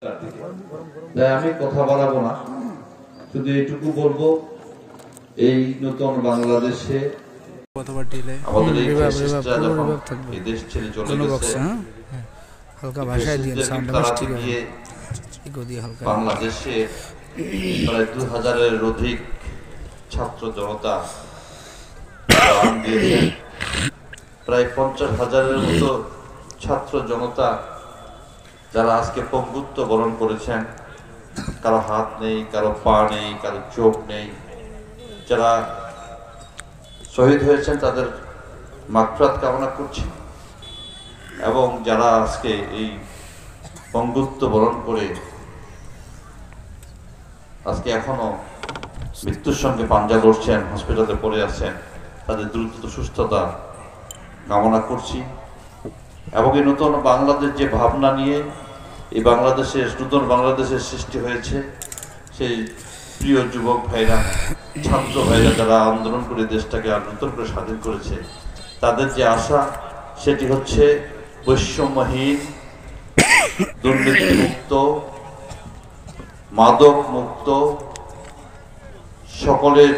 তাই আমি কথা বাড়াবো না, শুধু এটুকু বলবো, এই নতুন বাংলাদেশে আমাদের এই ফ্যাসিস্টরা যখন এই দেশ ছেড়ে চলে গেছে, হালকা ভাষায় দিয়ে সাউন্ডটা মিষ্টি করে ইকো দিয়ে হালকা বাংলাদেশে প্রায় 2000-এর অধিক ছাত্র জনতা প্রাণ দিয়েছেন। প্রায় 50,000-এর মতো ছাত্র জনতা যারা আজকে পঙ্গুত্ব বরণ করেছেন, কারো হাত নেই, কারো পা নেই, কারো চোখ নেই, যারা শহীদ হয়েছেন তাদের মাগফিরাত কামনা করছি। এবং যারা আজকে এই পঙ্গুত্ব বরণ করে আজকে এখনো মৃত্যুর সঙ্গে পাঞ্জা লড়ছেন, হসপিটালে পড়ে আছেন, তাদের দ্রুত সুস্থতা কামনা করছি। এবং এই নতুন বাংলাদেশ যে ভাবনা নিয়ে এই নতুন বাংলাদেশের সৃষ্টি হয়েছে, সেই প্রিয় যুবক ভাইরা, ছাত্র ভাইরা যারা আন্দোলন করে দেশটাকে আর নতুন করে স্বাধীন করেছে, তাদের যে আশা সেটি হচ্ছে বৈষম্যহীন, দুর্নীতি মুক্ত, মাদক মুক্ত, সকলের